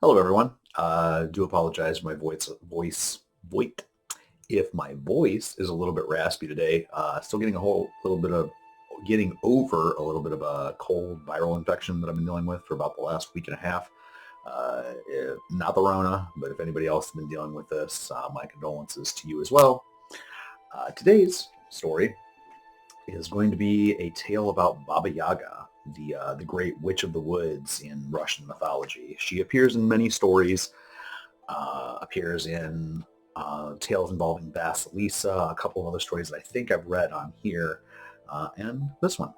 Hello, everyone. Do apologize for my voice, if my voice is a little bit raspy today. Still getting getting over a little bit of a cold viral infection that I've been dealing with for about the last week and a half. Not the Rona, but if anybody else has been dealing with this, my condolences to you as well. Today's story is going to be a tale about Baba Yaga, the great witch of the woods in Russian mythology. She appears in many stories, appears in tales involving Vasilisa, a couple of other stories that I think I've read on here, and this one.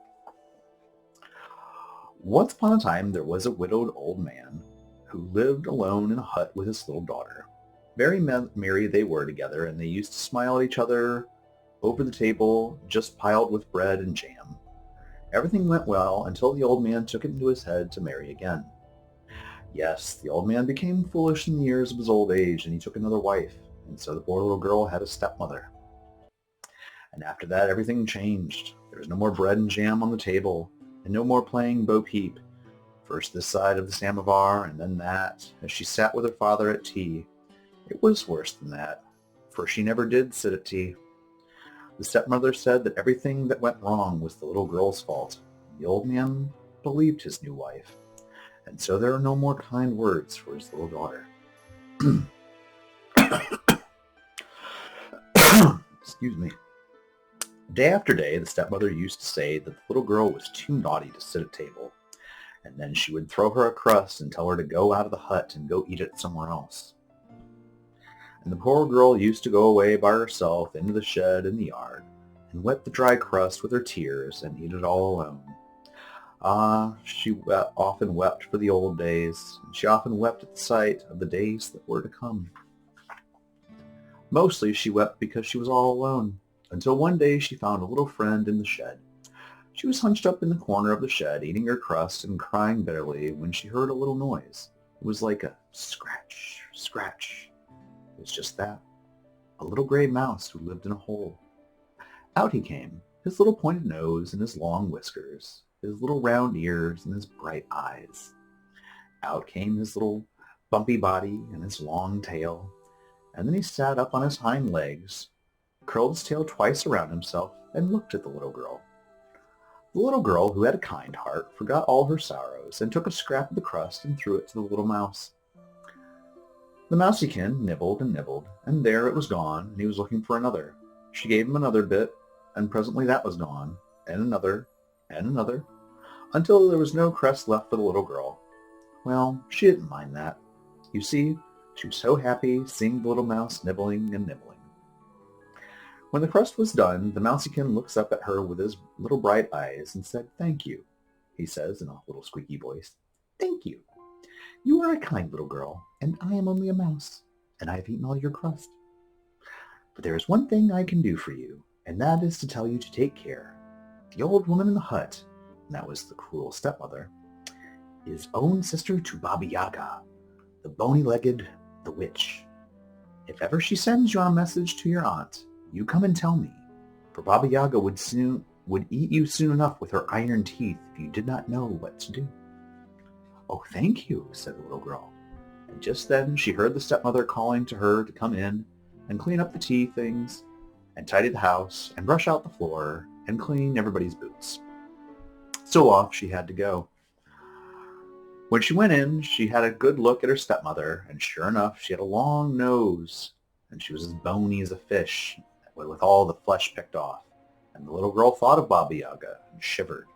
Once upon a time, there was a widowed old man who lived alone in a hut with his little daughter. Very merry they were together, and they used to smile at each other over the table, just piled with bread and jam. Everything went well until the old man took it into his head to marry again. Yes, the old man became foolish in the years of his old age, and he took another wife, and so the poor little girl had a stepmother. And after that, everything changed. There was no more bread and jam on the table, and no more playing Bo Peep, first this side of the samovar, and then that, as she sat with her father at tea. It was worse than that, for she never did sit at tea. The stepmother said that everything that went wrong was the little girl's fault. The old man believed his new wife, and so there are no more kind words for his little daughter. Excuse me. Day after day, the stepmother used to say that the little girl was too naughty to sit at table, and then she would throw her a crust and tell her to go out of the hut and go eat it somewhere else. And the poor girl used to go away by herself into the shed in the yard and wet the dry crust with her tears and eat it all alone. She often wept for the old days, and she often wept at the sight of the days that were to come. Mostly she wept because she was all alone, until one day she found a little friend in the shed. She was hunched up in the corner of the shed, eating her crust and crying bitterly when she heard a little noise. It was like a scratch, scratch. It was just that. A little gray mouse who lived in a hole. Out he came, his little pointed nose and his long whiskers, his little round ears and his bright eyes. Out came his little bumpy body and his long tail, and then he sat up on his hind legs, curled his tail twice around himself, and looked at the little girl. The little girl, who had a kind heart, forgot all her sorrows and took a scrap of the crust and threw it to the little mouse. The mouseykin nibbled and nibbled, and there it was gone, and he was looking for another. She gave him another bit, and presently that was gone, and another, until there was no crust left for the little girl. Well, she didn't mind that. You see, she was so happy seeing the little mouse nibbling and nibbling. When the crust was done, the mouseykin looks up at her with his little bright eyes and said, "Thank you," he says in a little squeaky voice. "Thank you. You are a kind little girl, and I am only a mouse, and I have eaten all your crust. But there is one thing I can do for you, and that is to tell you to take care. The old woman in the hut," and that was the cruel stepmother, "is own sister to Baba Yaga, the bony-legged, the witch. If ever she sends you a message to your aunt, you come and tell me, for Baba Yaga would eat you soon enough with her iron teeth if you did not know what to do." "Oh, thank you," said the little girl. And just then she heard the stepmother calling to her to come in and clean up the tea things and tidy the house and brush out the floor and clean everybody's boots. So off she had to go. When she went in, she had a good look at her stepmother, and sure enough, she had a long nose, and she was as bony as a fish, with all the flesh picked off. And the little girl thought of Baba Yaga and shivered.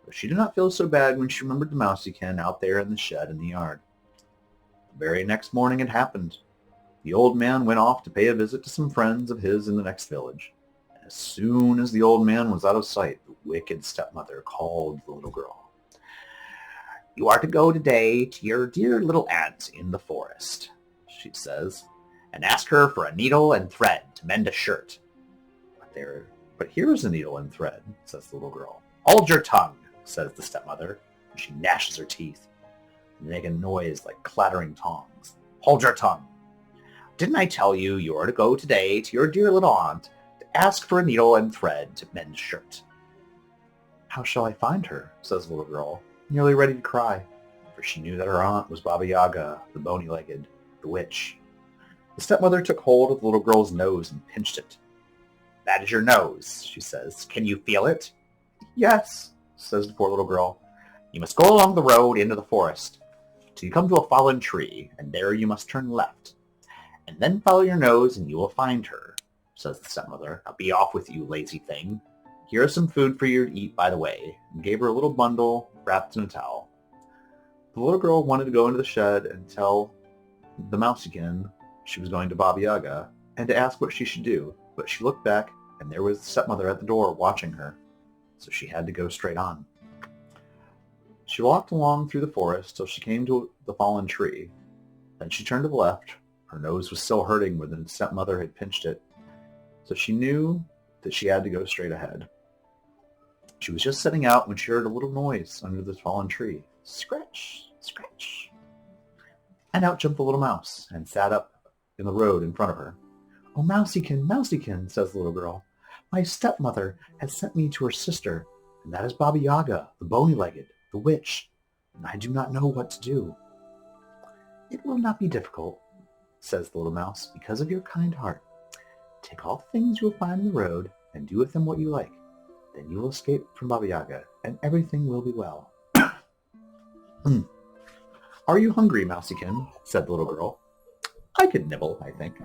But she did not feel so bad when she remembered the mouseykin out there in the shed in the yard. The very next morning it happened. The old man went off to pay a visit to some friends of his in the next village. And as soon as the old man was out of sight, the wicked stepmother called the little girl. "You are to go today to your dear little aunt in the forest," she says, "and ask her for a needle and thread to mend a shirt." But here is a needle and thread," says the little girl. "Hold your tongue," says the stepmother, and she gnashes her teeth and make a noise like clattering tongs. "Hold your tongue. Didn't I tell you you are to go today to your dear little aunt to ask for a needle and thread to mend a shirt?" "How shall I find her?" says the little girl, nearly ready to cry. for she knew that her aunt was Baba Yaga, the bony-legged, the witch. The stepmother took hold of the little girl's nose and pinched it. "That is your nose," she says. "Can you feel it?" "Yes," says the poor little girl. "You must go along the road into the forest till you come to a fallen tree, and there you must turn left. And then follow your nose and you will find her," says the stepmother. "Now be off with you, lazy thing. Here is some food for you to eat by the way," and gave her a little bundle wrapped in a towel. The little girl wanted to go into the shed and tell the mousekin she was going to Baba Yaga and to ask what she should do, but she looked back and there was the stepmother at the door watching her, so she had to go straight on. She walked along through the forest till she came to the fallen tree. Then she turned to the left. Her nose was still hurting where the stepmother had pinched it, so she knew that she had to go straight ahead. She was just setting out when she heard a little noise under the fallen tree. Scratch, scratch. And out jumped the little mouse and sat up in the road in front of her. "Oh, mousiekin, mousiekin," says the little girl. "My stepmother has sent me to her sister, and that is Baba Yaga, the bony-legged, the witch, and I do not know what to do." "It will not be difficult," says the little mouse, "because of your kind heart. Take all the things you will find in the road and do with them what you like. Then you will escape from Baba Yaga, and everything will be well." "Are you hungry, mousiekin?" said the little girl. "I could nibble, I think,"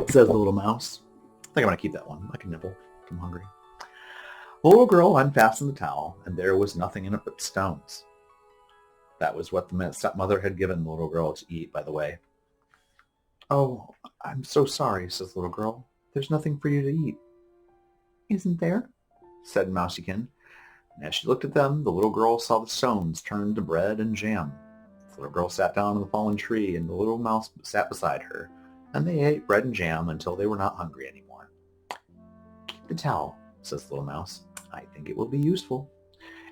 says the little mouse. I think I'm going to keep that one. I can nibble if I'm hungry. The little girl unfastened the towel, and there was nothing in it but stones. That was what the stepmother had given the little girl to eat, by the way. "Oh, I'm so sorry," says the little girl. "There's nothing for you to eat." "Isn't there?" said Mousiekin. And as she looked at them, the little girl saw the stones turn to bread and jam. The little girl sat down on the fallen tree, and the little mouse sat beside her, and they ate bread and jam until they were not hungry anymore. "Keep the towel," says the little mouse. "I think it will be useful.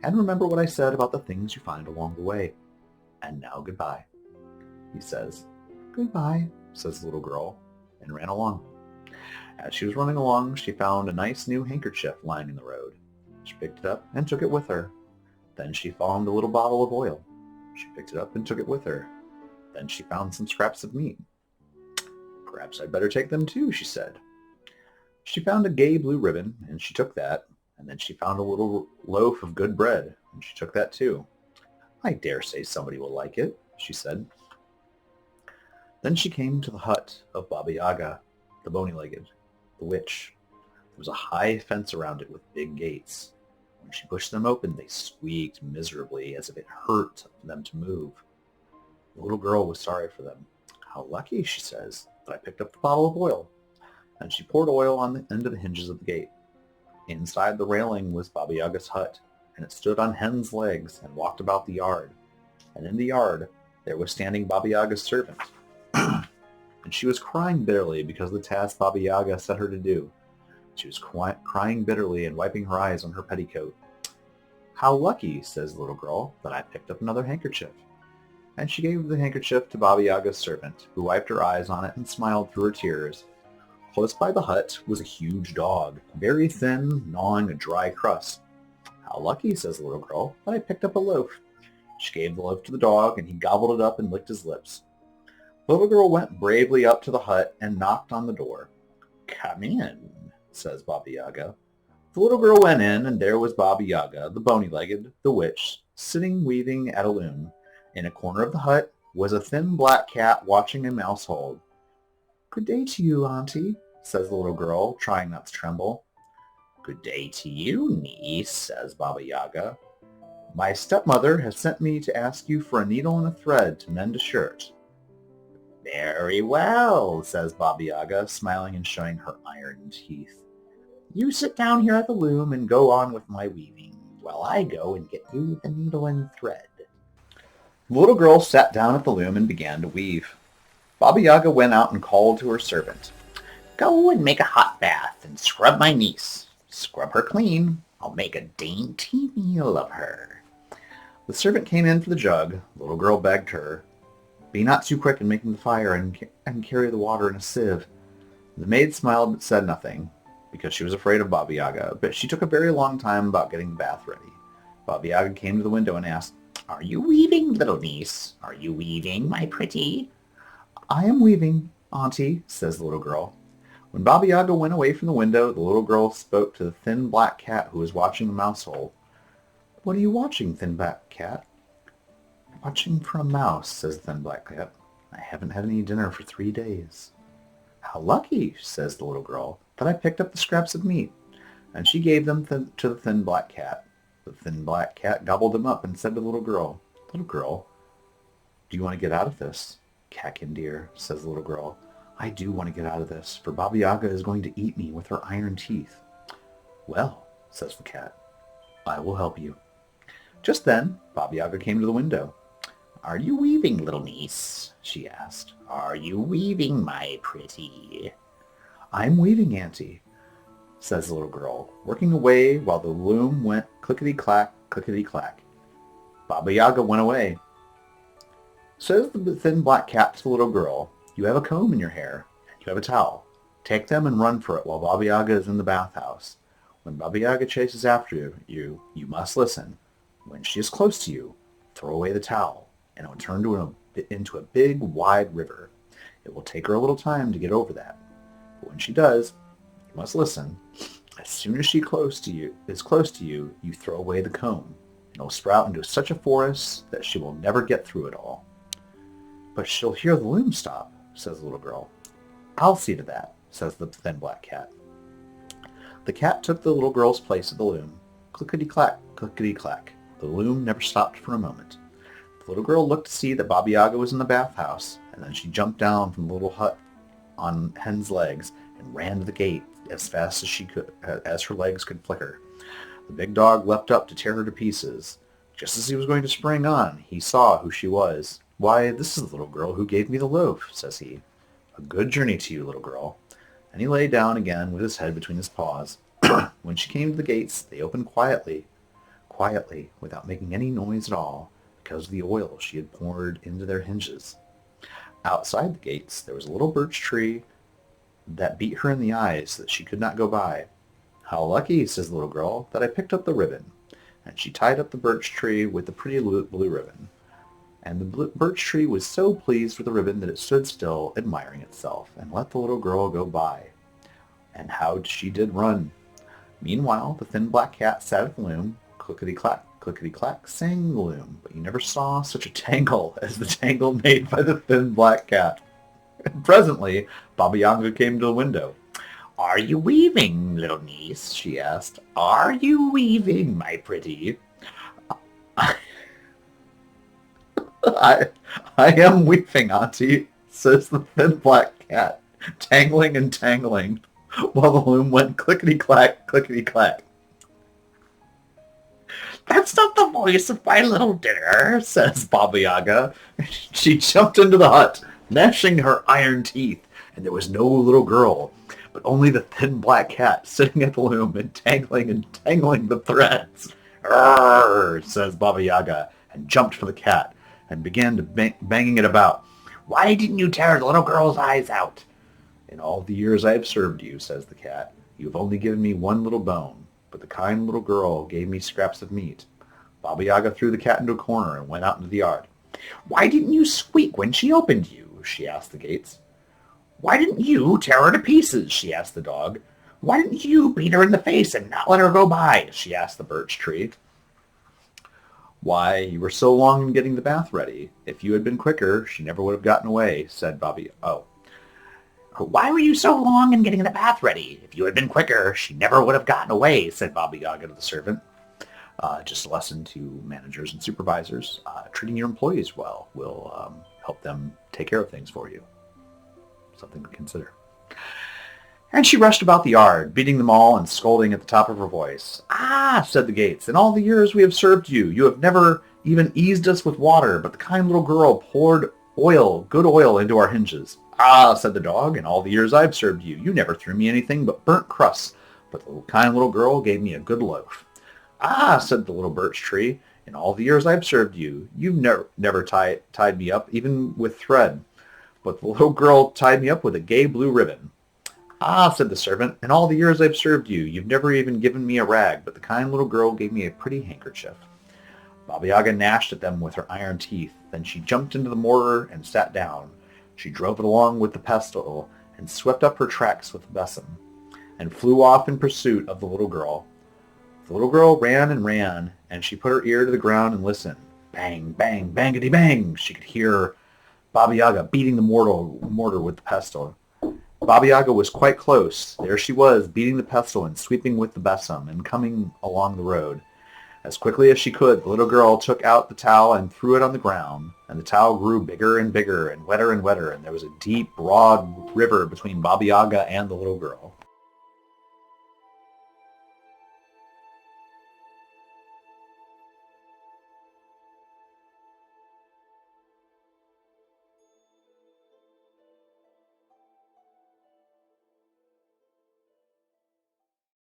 And remember what I said about the things you find along the way. And now goodbye," he says. "Goodbye," says the little girl, and ran along. As she was running along, she found a nice new handkerchief lying in the road. She picked it up and took it with her. Then she found a little bottle of oil. She picked it up and took it with her. Then she found some scraps of meat. "Perhaps I'd better take them too," she said. She found a gay blue ribbon, and she took that. And then she found a little loaf of good bread, and she took that too. "I dare say somebody will like it," she said. Then she came to the hut of Baba Yaga, the bony-legged, the witch. There was a high fence around it with big gates. When she pushed them open, they squeaked miserably as if it hurt them to move. The little girl was sorry for them. "How lucky," she says, "that I picked up the bottle of oil." And she poured oil on the end of the hinges of the gate. Inside the railing was Baba Yaga's hut, and it stood on hen's legs and walked about the yard. And in the yard there was standing Baba Yaga's servant. And she was crying bitterly because of the task Baba Yaga set her to do. She was crying bitterly and wiping her eyes on her petticoat. "How lucky," says the little girl, "that I picked up another handkerchief." And she gave the handkerchief to Baba Yaga's servant, who wiped her eyes on it and smiled through her tears. Close by the hut was a huge dog, very thin, gnawing a dry crust. "How lucky," says the little girl, "that I picked up a loaf." She gave the loaf to the dog, and he gobbled it up and licked his lips. The little girl went bravely up to the hut and knocked on the door. "Come in," says Baba Yaga. The little girl went in, and there was Baba Yaga, the bony-legged, the witch, sitting weaving at a loom. In a corner of the hut was a thin black cat watching a mouse hole. "Good day to you, Auntie," says the little girl, trying not to tremble. "Good day to you, niece," says Baba Yaga. "My stepmother has sent me to ask you for a needle and a thread to mend a shirt." "Very well," says Baba Yaga, smiling and showing her iron teeth. "You sit down here at the loom and go on with my weaving, while I go and get you the needle and thread." The little girl sat down at the loom and began to weave. Baba Yaga went out and called to her servant. "Go and make a hot bath and scrub my niece. Scrub her clean. I'll make a dainty meal of her." The servant came in for the jug. The little girl begged her, "Be not too quick in making the fire and carry the water in a sieve." The maid smiled but said nothing, because she was afraid of Baba Yaga, but she took a very long time about getting the bath ready. Baba Yaga came to the window and asked, "Are you weaving, little niece? Are you weaving, my pretty?" "I am weaving, Auntie," says the little girl. When Baba Yaga went away from the window, the little girl spoke to the thin black cat who was watching the mouse hole. "What are you watching, thin black cat?" "Watching for a mouse," says the thin black cat. "I haven't had any dinner for 3 days." "How lucky," says the little girl, "that I picked up the scraps of meat." And she gave them to the thin black cat. The thin black cat gobbled them up and said to the little girl, "Little girl, do you want to get out of this?" "Catkin dear," says the little girl, "I do want to get out of this, for Baba Yaga is going to eat me with her iron teeth." "Well," says the cat, "I will help you." Just then, Baba Yaga came to the window. "Are you weaving, little niece?" she asked. "Are you weaving, my pretty?" "I'm weaving, Auntie," says the little girl, working away while the loom went clickety-clack, clickety-clack. Baba Yaga went away. Says the thin black cat to the little girl, "You have a comb in your hair, and you have a towel. Take them and run for it while Baba Yaga is in the bathhouse. When Baba Yaga chases after you, you must listen. When she is close to you, throw away the towel, and it will turn into a big, wide river. It will take her a little time to get over that. But when she does, you must listen. As soon as she is close to you, you throw away the comb. It will sprout into such a forest that she will never get through it all." "But she'll hear the loom stop," says the little girl. "I'll see to that," says the thin black cat. The cat took the little girl's place at the loom. Clickety-clack, clickety-clack. The loom never stopped for a moment. The little girl looked to see that Baba Yaga was in the bathhouse, and then she jumped down from the little hut on hen's legs and ran to the gate as fast as she could, as her legs could flicker. The big dog leapt up to tear her to pieces. Just as he was going to spring on, he saw who she was. "Why, this is the little girl who gave me the loaf," says he. "A good journey to you, little girl." And he lay down again with his head between his paws. When she came to the gates, they opened quietly, without making any noise at all, because of the oil she had poured into their hinges. Outside the gates, there was a little birch tree that beat her in the eyes so that she could not go by. "How lucky," says the little girl, "that I picked up the ribbon." And she tied up the birch tree with the pretty blue ribbon. And the birch tree was so pleased with the ribbon that it stood still, admiring itself, and let the little girl go by. And how she did run! Meanwhile, the thin black cat sat at the loom, clickety-clack, sang the loom, but you never saw such a tangle as the tangle made by the thin black cat. And presently, Baba Yaga came to the window. "Are you weaving, little niece?" she asked. "Are you weaving, my pretty?" I am weaving, Auntie," says the thin black cat, tangling and tangling, while the loom went clickety-clack, clickety-clack. "That's not the voice of my little dinner," says Baba Yaga. She jumped into the hut, gnashing her iron teeth, and there was no little girl, but only the thin black cat sitting at the loom and tangling the threads. "Arr!" says Baba Yaga, and jumped for the cat, and began to banging it about. "Why didn't you tear the little girl's eyes out?" "In all the years I have served you," says the cat, "you have only given me one little bone, but the kind little girl gave me scraps of meat." Baba Yaga threw the cat into a corner and went out into the yard. "Why didn't you squeak when she opened you?" she asked the gates. "Why didn't you tear her to pieces?" she asked the dog. "Why didn't you beat her in the face and not let her go by?" she asked the birch tree. "Why, you were so long in getting the bath ready. If you had been quicker, she never would have gotten away," said Bobby. "Why were you so long in getting the bath ready? If you had been quicker, she never would have gotten away," said Baba Yaga to the servant. Just a lesson to managers and supervisors. Treating your employees well will help them take care of things for you. Something to consider. And she rushed about the yard, beating them all and scolding at the top of her voice. "Ah," said the gates, "in all the years we have served you, you have never even eased us with water, but the kind little girl poured good oil into our hinges." "Ah," said the dog, "in all the years I've served you, you never threw me anything but burnt crusts, but the kind little girl gave me a good loaf." "Ah," said the little birch tree, "in all the years I've served you, you've never tied me up even with thread, but the little girl tied me up with a gay blue ribbon." "Ah," said the servant, "in all the years I've served you, you've never even given me a rag, but the kind little girl gave me a pretty handkerchief." Baba Yaga gnashed at them with her iron teeth. Then she jumped into the mortar and sat down. She drove it along with the pestle and swept up her tracks with the besom, and flew off in pursuit of the little girl. The little girl ran and ran, and she put her ear to the ground and listened. Bang, bang, bangity bang! She could hear Baba Yaga beating the mortar with the pestle. Baba Yaga was quite close. There she was, beating the pestle and sweeping with the besom, and coming along the road. As quickly as she could, the little girl took out the towel and threw it on the ground, and the towel grew bigger and bigger and wetter, and there was a deep, broad river between Baba Yaga and the little girl.